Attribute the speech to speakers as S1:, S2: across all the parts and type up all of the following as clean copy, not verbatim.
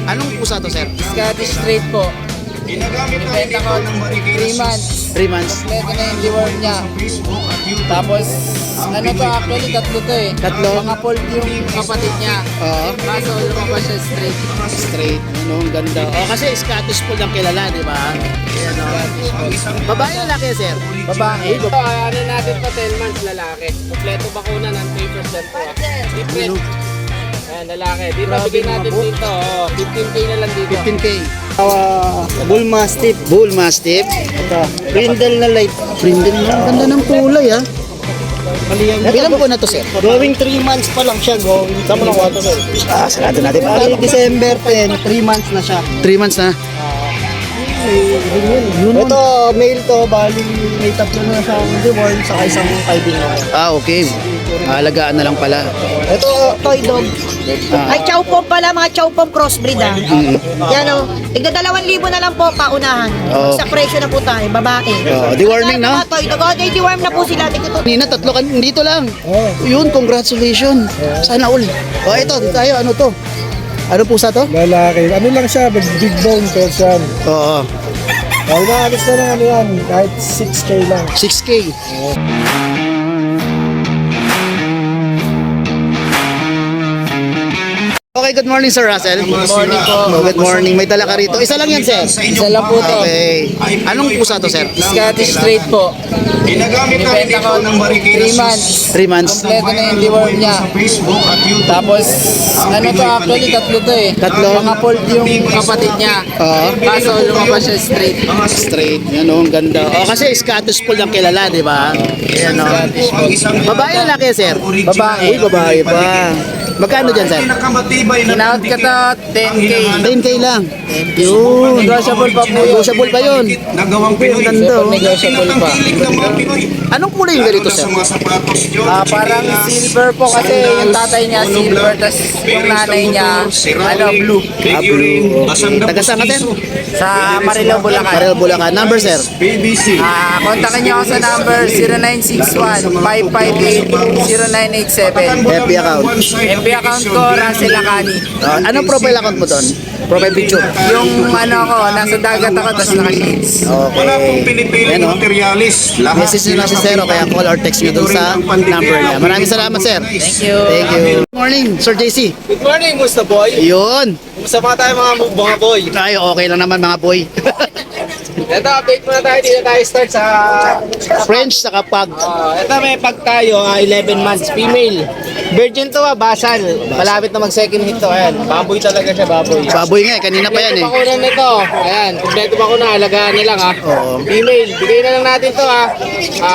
S1: Anong pusa to, sir?
S2: Scottish Straight po. Binibenta ko 3 months.
S1: 3 months.
S2: Kompleto na yung deworm niya. Tapos, ano to actually, tatlo to eh.
S1: Tatlo?
S2: Mga fold yung kapatid niya.
S1: Oo.
S2: Kaso lumabas siya straight.
S1: Straight. Ano, ang ganda. Oh, kasi Scottish Fold ang kilala, di ba? Ayan, oh. Babae lalaki, sir?
S2: Babae. Ito, ano natin to, 10 months lalaki. Kompleto bakuna ng papers lang to. Different. Ayan, lalaki. Dito,
S1: Grabe,
S2: bigyan natin
S1: mga
S2: dito. 15K na lang dito.
S1: 15K.
S3: Bull Mastiff.
S1: Bull Mastiff.
S3: Ito. Brindle na light.
S1: Brindle na. Ang ganda ng kulay, ah. Ilan po na to, sir?
S3: Going 3 months pa lang siya. Going. Sama ng water.
S1: Ah, sarado natin.
S3: Bali, December 10, 3 months na siya.
S1: 3 months na.
S3: Ito, male to. Bali, may tatlo na siyang deworm sa isang kaibigan.
S1: Ah, okay. Alagaan na lang pala.
S3: Ito, toy dog.
S4: Ay, chow pom pala, mga chow pom crossbreed ah. Yan o. Tigda 2,000 na lang po, paunahan.
S1: Oo.
S4: Sa presyo na po tayo, babae.
S1: Deworming na.
S4: Mga toy dog. Okay, deworm na po sila. Tigda
S1: Kanina, tatlo kan dito lang. Yun, congratulations. Sana all. Oh, ito, dito tayo. Ano to? Ano pusa to?
S5: Lalaki. Ano lang siya, big bone person.
S1: Oo.
S5: Ay, naalis na lang ano yan, kahit 6K lang.
S1: 6K. Okay, good morning, Sir Russell. Good
S2: morning po.
S1: Good morning. May dala ka rito. Isa lang yan, sir.
S2: Isa lang po to.
S1: Okay. Anong pusa to, sir?
S2: Scottish Straight po. Binibenta ko 3 months.
S1: 3 months.
S2: Kompleto na yung deworm niya. Tapos, ano to actually, tatlo to eh.
S1: Tatlo?
S2: Mga fold yung kapatid niya.
S1: Oo.
S2: Kaso lumabas siya straight.
S1: Straight. Yan o, ang ganda. Oh, kasi Scottish Fold ang kilala, di ba? Yan o. Babae lalaki, sir?
S2: Babae.
S1: Babae pa. Magkano dyan, sir?
S2: Kinount ka to, 10K.
S1: 10K lang. Yun.
S2: Negotiable pa po yun.
S1: Negotiable pa yun.
S5: Nagawang Pinoy.
S1: Ganda o.
S2: Negotiable pa.
S5: ng mga Pinoy.
S1: Anong kulay yung ganito, sir?
S2: Parang silver po kasi yung tatay niya silver, tas yung nanay niya, ano, blue.
S1: Ah, blue. Okay. Taga saan ka, sir?
S2: Sa Marilao, Bulacan.
S1: Maril Bulacan. Number, sir?
S5: BBC.
S2: Kontakin niyo ako sa number 0961-558-0987.
S1: FB account.
S2: FB account ko, Russell Acani.
S1: Anong profile account mo doon? Profile picture.
S2: Yung ano ko, nasa dagat ako, tas naka-shades.
S5: Wala pong
S1: Okay.
S5: pinipiling
S1: Yan, oh.
S5: materialis. Lahat
S1: Message nyo lang si Sir o kaya call or text nyo doon sa number niya. Maraming salamat, sir.
S2: Thank you.
S1: Thank you. Good morning, Sir JC.
S3: Good morning, Musta Boy.
S1: Yun.
S3: Kumusta mga tayo mga boy?
S1: Ay, okay lang naman mga boy.
S3: Ito, update muna tayo. Dito tayo start sa...
S1: French sa kapag.
S3: ito may pag tayo, 11 months, female. Virgin to basal. Malapit na mag second hit to. Ayan, baboy talaga siya, baboy.
S1: Baboy nga eh, kanina pa yan eh.
S2: Pakunan nito. Ayan, kompleto pa ko na, alagaan na lang ha.
S1: Oo.
S2: Female, bigay na lang natin to ha.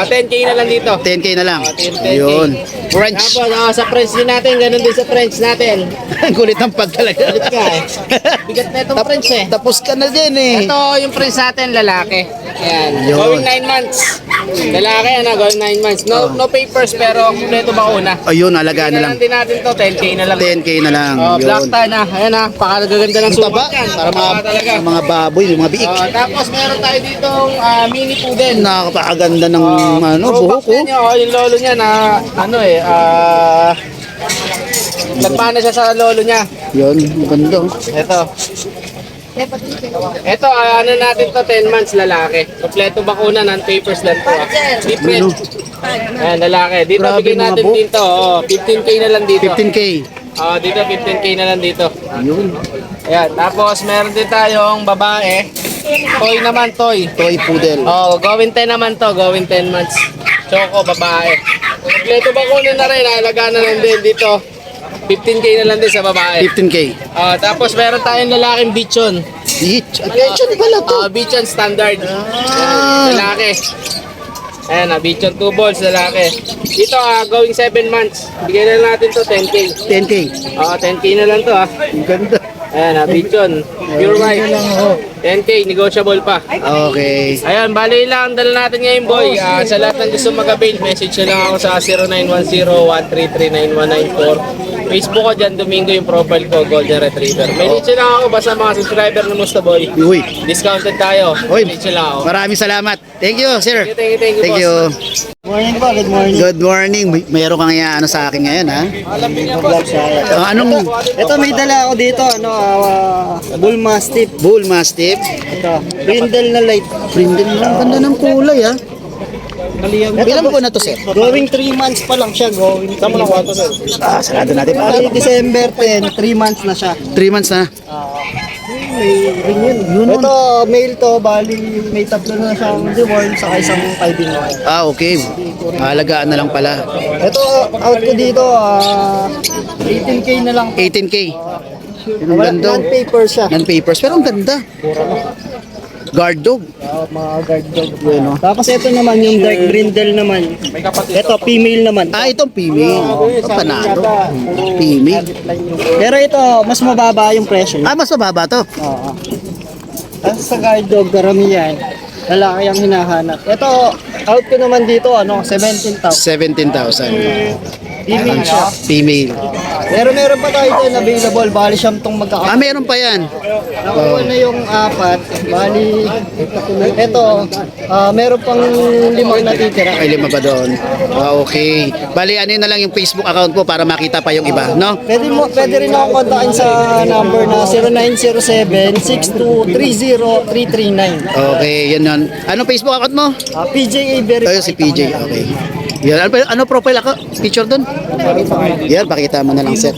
S2: 10K na lang dito.
S1: 10K na lang.
S2: 10K.
S1: Yun. French.
S2: Tapos sa French din natin, ganun din sa French natin.
S1: Ang kulit ng pag talaga.
S2: Kulit ka eh. Bigat na itong French eh.
S1: Tapos ka na din eh.
S2: Ito yung French natin, lalaki. Ayan,
S1: Yun.
S2: going 9 months. Lalaki, ano, going 9 months. No papers, pero kompleto bakuna.
S1: Ayun, alagaan na lang.
S2: Bigyan din natin to, 10K na lang.
S1: 10K na lang.
S2: Black
S1: Yun.
S2: tan ayan ha, pakagaganda ng
S1: Ang taba.
S2: sukat yan.
S1: Para
S2: Taba talaga.
S1: mga baboy, yung mga biik.
S2: Tapos meron tayo ditong mini poodle.
S1: Nakakapaganda ng buhok ko.
S2: Yung lolo niya na, ano eh, nagpana siya sa lolo niya.
S1: Yun, maganda.
S2: Ito, ano natin to, 10 months lalaki. Kompleto bakuna, non-papers lang to. Different. Ayan, lalaki. Dito,
S1: Grabe,
S2: bigyan
S1: mga
S2: natin
S1: buhok.
S2: dito. 15K na lang dito.
S1: 15K.
S2: Dito, 15K na lang dito.
S1: Yun.
S2: Ayan, tapos meron din tayong babae. Toy naman, toy.
S1: Toy poodle.
S2: Gawin 10 naman to, gawin 10 months. Choco, babae. Kompleto bakuna na rin, alagaan na lang din dito. 15K na lang din sa babae.
S1: 15K.
S2: Tapos meron tayong lalaking bichon.
S1: Beach. Attention pala to.
S2: Bichon standard.
S1: Ah.
S2: Lalaki. Ayan, bichon 2 balls, lalaki. Dito, going 7 months. Bigyan na natin to 10K.
S1: 10K.
S2: 10K na lang to
S1: Ang ganda.
S2: Ayan, bichon. Pure white. 10K, negotiable pa.
S1: Okay.
S2: Ayan, bali lang dala natin ngayon boy. Sa lahat ng gusto mag-avail, message nyo lang ako sa 0910-133-9194. Facebook ko dyan, Domingo yung profile ko, Golden Retriever. Message nyo lang ako, basta mga subscriber ng Musta Boy.
S1: Uy.
S2: Discounted tayo.
S1: Uy.
S2: Message nyo lang ako.
S1: Maraming salamat. Thank you, sir.
S2: Thank you,
S1: Thank
S2: boss.
S1: you.
S5: Morning po, good morning.
S1: Good morning. Mayroon kang ano sa akin ngayon, ha?
S5: Vlog siya.
S1: Anong
S5: Ito, may dala ako dito, Bull Mastiff.
S1: Bull Mastiff?
S5: Ito, Brindle na light.
S1: Brindle mo. Ang ganda ng kulay, ha? Ilan po na to, sir?
S5: Going 3 months pa lang siya, going. Tama lang wato, sir.
S1: Sarado natin.
S5: Bali, December 10, 3 months na siya.
S1: 3 months na.
S5: May ring yun. Ito, male to, bali, may tatlo na siyang deworm, saka isang fighting one.
S1: Okay. Alagaan na lang pala.
S5: Ito, out ko dito, 18K na lang.
S1: 18K. Ang ganda.
S5: Non-paper siya.
S1: Non-papers. Pero ang ganda. Guard dog.
S5: Mga guard dog. Tapos ito naman, yung dark brindle naman. Ito, female naman.
S1: Itong female. Panalo. Female.
S5: Pero ito, mas mababa yung presyo.
S1: Mas mababa to.
S5: Oo. Tapos sa guard dog, karamihan, lalaki ang hinahanap. Ito, out ko naman dito, 17,000.
S1: 17,000.
S5: Female siya.
S1: Female.
S5: Pero meron pa tayo din available, bali siyang itong magkakapit.
S1: Meron pa yan.
S5: Nakuha na yung 4, bali, ito, meron pang 5 natitira.
S1: Ay, 5 pa doon. Okay. Bali, ano yun na lang yung Facebook account mo para makita pa yung iba, no?
S5: Pwede rin ako kontakin sa number na 0907-6230-339.
S1: Okay, yun yun. Anong Facebook account mo?
S5: PJA Verified.
S1: Ayun, si PJ. Okay. Yan, ano profile ako? Picture doon? Yan, pakita mo na lang, sir.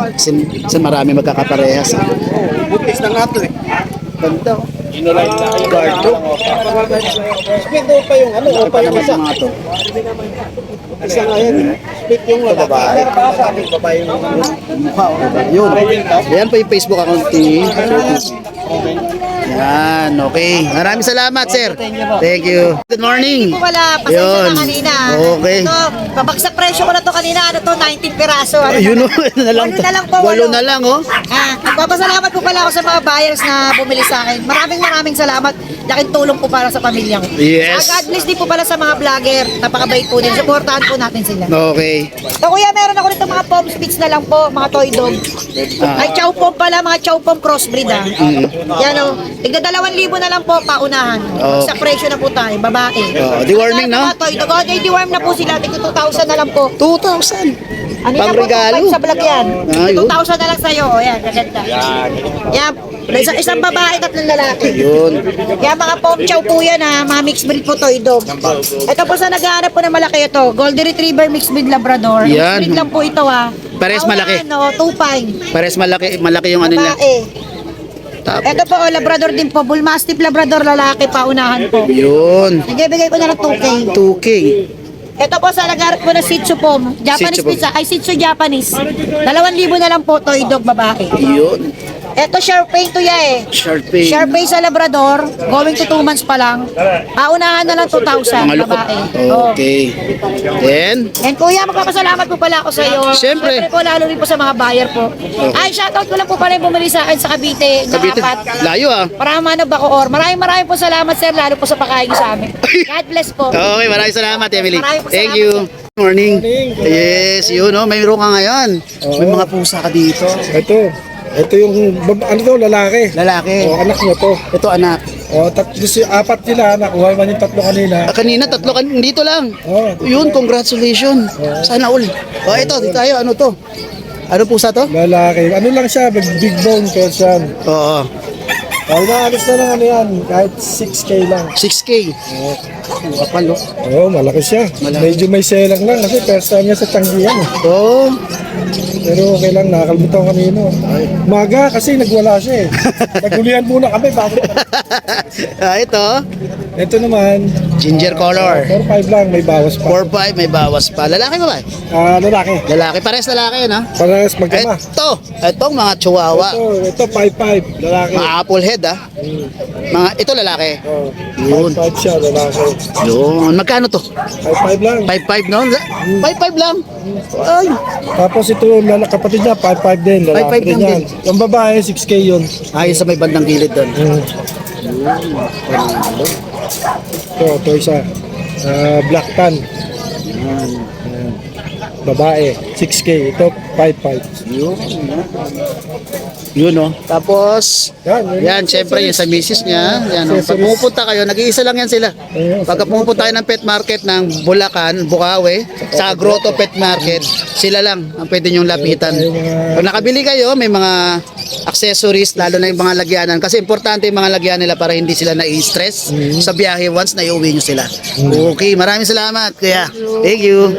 S1: Kasi marami magkakaparehas.
S5: Butis na nga to eh. Ganda.
S1: Guard dog.
S5: Split pa yung pa yung isa.
S1: Mga to.
S5: Isa nga yan. Split yung babae. Babae yung mukha.
S1: Yun. Yan pa yung Facebook account ni. Yan, okay. Maraming salamat, sir. Thank you. Good morning.
S4: Po pala, pasensya
S1: Yun.
S4: na kanina.
S1: Okay.
S4: Ito, babagsak presyo ko na to kanina. 19 piraso.
S1: Yun o, na lang.
S4: Walo na lang po,
S1: Walo
S4: walo.
S1: na lang, oh.
S4: Papasalamat po pala ako sa mga buyers na bumili sa akin. Maraming salamat. Laking tulong po para sa pamilya ko.
S1: Yes.
S4: God bless din po pala sa mga vlogger. Napakabait po din. Supportahan po natin sila.
S1: Okay.
S4: So kuya, meron ako dito mga pom spits na lang po, mga toy dog. Ay, chow pom pala, mga chow pom crossbreed ah. Yan o. Tigna 2,000 na lang po, paunahan.
S1: Oh.
S4: Sa presyo na po tayo, babae.
S1: Deworming, no?
S4: Mga toy dog. Oh, deworm na po sila. Tigna 2,000 na lang po.
S1: 2,000.
S4: Ano na po,
S1: Pangregalo.
S4: 2,500 sa vlog yan.
S1: Ayun.
S4: 2,000 na lang sa'yo. O, yan, kaganda. Yan. Isang babae, 3 lalaki.
S1: Yun.
S4: Yan, mga pom chow po yan ha. Mga mixed breed po toy dog. Ito po sa naghahanap po ng malaki ito. Golden Retriever mixed breed Labrador.
S1: Yan.
S4: Mixed breed lang po ito ha.
S1: Parehas malaki.
S4: No, 2.5.
S1: Pares malaki yung ano nila.
S4: Babae.
S1: Tapos.
S4: Ito po, Labrador din po. Bull Mastiff Labrador lalaki, paunahan po.
S1: Yun.
S4: Nagbibigay ko na ng 2K.
S1: 2K.
S4: Ito po sa nagharap ko na Shih Tzu po. Japanese
S1: Shih Tzu po.
S4: pizza. Ay, Shih Tzu Japanese. 2,000 na lang po, toy dog babae.
S1: Yun.
S4: Ito, Sharpei to ya eh.
S1: Sharpei.
S4: Sharpei sa Labrador, going to 2 months pa lang. Paunahan na lang 2,000,
S1: Mga lukot.
S4: babae.
S1: Okay. Then,
S4: And kuya, magpapasalamat po pala ako sa iyo.
S1: Siyempre.
S4: po, lalo rin po sa mga buyer po. Ay, shoutout ko lang po pala yung bumili sa akin sa Cavite na
S1: Cavite.
S4: apat.
S1: Layo ah.
S4: Para manong Bacoor. Maraming po salamat sir, lalo po sa pagkain niyo sa amin. God bless po.
S1: Okay, maraming salamat, Emily.
S4: Maraming po
S1: Thank
S4: salamat.
S1: you. Morning. Yes, yun oh, mayroon ka ngayon. May mga pusa ka dito.
S5: Ito yung, ano to, lalaki.
S1: Lalaki.
S5: Anak niya to.
S1: Ito anak.
S5: Apat sila, nakuha man yung 3 kanina.
S1: Kanina 3 ka dito lang.
S5: Oh.
S1: Yun, congratulations. Sana all. Ito, dito tayo. Ano to? Ano pusa to?
S5: Lalaki. Ano lang siya, big bone Persian.
S1: Oo.
S5: Naalis na lang ano yan, kahit 6K lang.
S1: 6K. Kapal, oh.
S5: Oo, malaki siya. Medyo may selang lang kasi Persian niya sa tanggihan.
S1: Oh.
S5: Pero okay lang, nakakalimutan ko kanino. Maga kasi nagwala siya eh. Nagulihan muna kami bago.
S1: Ito,
S5: Ito naman,
S1: ginger color.
S5: 4-5 lang, may bawas pa.
S1: 4-5, may bawas pa. Lalaki ba ba?
S5: Lalaki.
S1: Lalaki, pares lalaki yun ha?
S5: Parehas magkama.
S1: Itong mga chihuahua.
S5: Ito 5-5, lalaki.
S1: Mga apple head ha? Ito lalaki.
S5: Oh,
S1: Yun.
S5: 5-5 siya, lalaki.
S1: Yun. Magkano to?
S5: 5-5 lang.
S1: 5-5 no? 5-5 lang. Ay.
S5: Tapos ito, kapatid niya, 5-5 din. Lalaki
S1: 5-5
S5: din
S1: lang
S5: yan. Yung babae, 6K yun.
S1: Ayun sa may bandang gilid doon.
S5: Ito isa. Black tan. babae, 6K. Ito, 5.5.
S1: Yun oh. Tapos,
S5: Yan,
S1: yan, syempre yung sa misis niya. Yan oh. Pag pumupunta kayo, nag-iisa lang yan sila. Pagka pumupunta kayo ng pet market ng Bulacan, Bukawi, sa Grotto Pet Market, sila lang ang pwede nyong lapitan. Pag nakabili kayo, may mga accessories, lalo na yung mga lagyanan. Kasi importante yung mga lagyan nila para hindi sila na-stress sa biyahe once na iuwi nyo sila. Okay, maraming salamat, kuya. Thank you.